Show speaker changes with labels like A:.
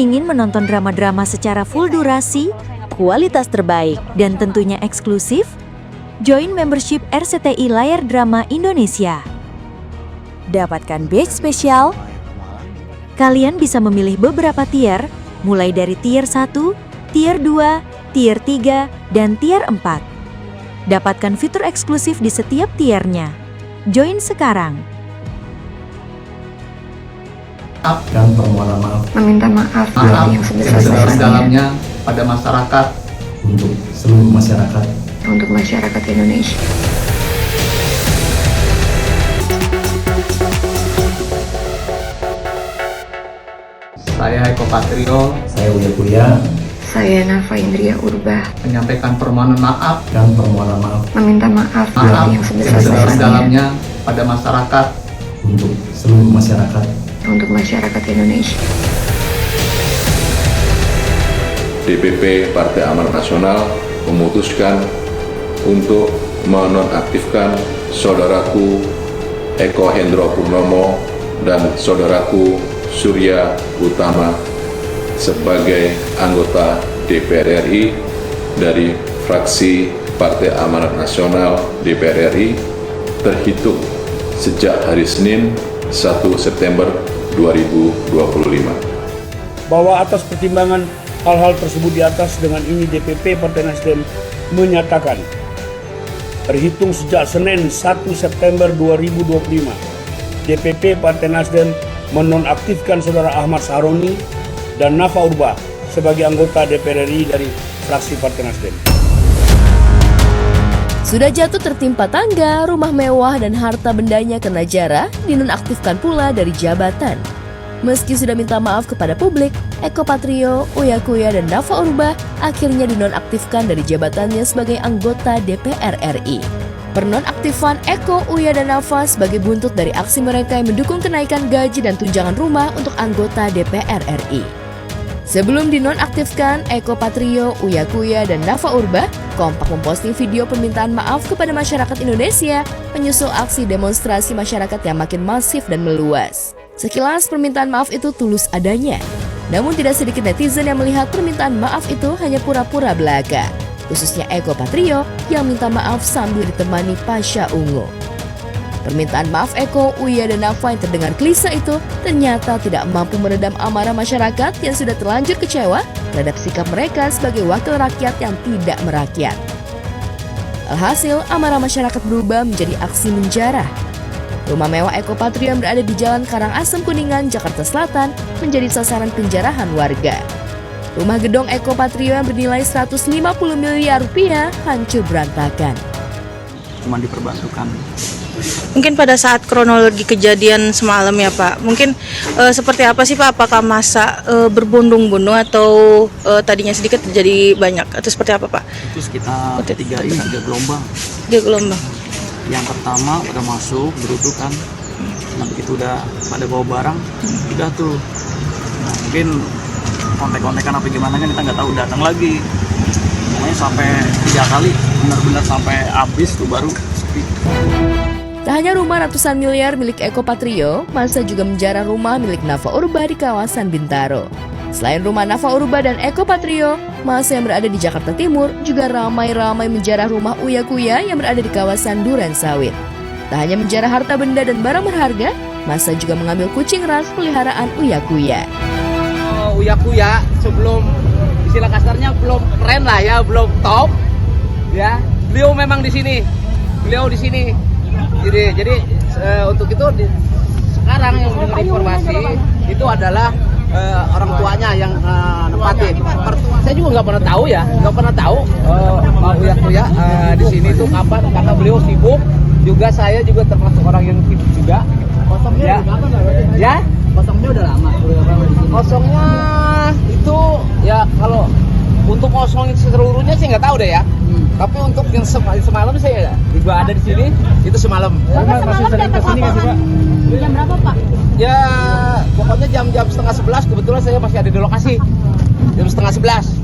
A: Ingin menonton drama-drama secara full durasi, kualitas terbaik, dan tentunya eksklusif? Join membership RCTI Layar Drama Indonesia. Dapatkan badge spesial. Kalian bisa memilih beberapa tier, mulai dari tier 1, tier 2, tier 3, dan tier 4. Dapatkan fitur eksklusif di setiap tiernya. Join sekarang.
B: Dan permohonan maaf
C: meminta maaf yang
D: sebesar-besarnya pada masyarakat,
B: untuk seluruh masyarakat,
C: untuk masyarakat Indonesia.
D: Saya Eko Patrio
B: saya Uya Kuya
C: Saya Nafa Indria Urba
D: menyampaikan permohonan maaf
B: dan permohonan maaf
C: meminta maaf yang sebesar-besarnya
D: sebesar-besarnya pada masyarakat,
B: untuk seluruh masyarakat,
C: untuk masyarakat Indonesia.
E: DPP Partai Amanat Nasional memutuskan untuk menonaktifkan saudaraku Eko Hendro Purnomo dan saudaraku Surya Utama sebagai anggota DPR RI dari fraksi Partai Amanat Nasional DPR RI terhitung sejak hari Senin 1 September 2025.
F: Bahwa atas pertimbangan hal-hal tersebut di atas, dengan ini DPP Partai Nasdem menyatakan terhitung sejak Senin 1 September 2025, DPP Partai Nasdem menonaktifkan Saudara Ahmad Sahroni dan Nafa Urba sebagai anggota DPR RI dari fraksi Partai Nasdem.
G: Sudah jatuh tertimpa tangga, rumah mewah dan harta bendanya kena jarah, dinonaktifkan pula dari jabatan. Meski sudah minta maaf kepada publik, Eko Patrio, Uya Kuya, dan Nafa Urba akhirnya dinonaktifkan dari jabatannya sebagai anggota DPR RI. Penonaktifan Eko, Uya, dan Nafa sebagai buntut dari aksi mereka yang mendukung kenaikan gaji dan tunjangan rumah untuk anggota DPR RI. Sebelum dinonaktifkan, Eko Patrio, Uya Kuya, dan Nafa Urba kompak memposting video permintaan maaf kepada masyarakat Indonesia menyusul aksi demonstrasi masyarakat yang makin masif dan meluas. Sekilas permintaan maaf itu tulus adanya, namun tidak sedikit netizen yang melihat permintaan maaf itu hanya pura-pura belaka, khususnya Eko Patrio yang minta maaf sambil ditemani Pasha Ungu. Permintaan maaf Eko, Uya, dan Nafa yang terdengar klise itu ternyata tidak mampu meredam amarah masyarakat yang sudah terlanjur kecewa terhadap sikap mereka sebagai wakil rakyat yang tidak merakyat. Alhasil, amarah masyarakat berubah menjadi aksi menjarah. Rumah mewah Eko Patrio yang berada di Jalan Karangasem Kuningan, Jakarta Selatan menjadi sasaran penjarahan warga. Rumah gedong Eko Patrio yang bernilai 150 miliar rupiah hancur berantakan.
H: Cuma diperbantukan.
I: Mungkin pada saat kronologi kejadian semalam ya Pak, mungkin seperti apa sih Pak? Apakah massa berbondong-bondong atau tadinya sedikit terjadi banyak atau seperti apa Pak?
H: Itu sekitar 3 gelombang.
I: 3 gelombang.
H: Yang pertama udah masuk, beruduk kan. Nah begitu udah pada bawa barang, udah tuh. Nah, mungkin kontek-kontekan apa gimana kan kita nggak tahu, datang lagi. Pokoknya sampai 3 kali, benar-benar sampai habis tuh baru sepi.
G: Tak hanya rumah ratusan miliar milik Eko Patrio, massa juga menjarah rumah milik Nafa Urba di kawasan Bintaro. Selain rumah Nafa Urba dan Eko Patrio, massa yang berada di Jakarta Timur juga ramai-ramai menjarah rumah Uya Kuya yang berada di kawasan Duren Sawit. Tak hanya menjarah harta benda dan barang berharga, massa juga mengambil kucing ras peliharaan Uya Kuya.
D: Uya Kuya sebelum istilah kasarnya belum keren lah ya, belum top ya. Beliau memang di sini. Jadi untuk itu sekarang yang mendengar informasi itu adalah orang tuanya yang nempatin. Saya juga nggak pernah tahu Pak Uya Kuya di sini tuh kapan, karena beliau sibuk. Juga saya juga termasuk orang yang sibuk juga. Kosongnya ya? Kosongnya udah lama. Kosongnya itu ya, kalau untuk kosong seluruhnya sih nggak tahu deh ya. Tapi untuk yang semalam saya juga ada di sini, itu semalam.
H: Masih sering kesini nggak sih Pak?
I: Jam berapa Pak?
D: Ya pokoknya jam 10:30 kebetulan saya masih ada di lokasi. Jam 10:30.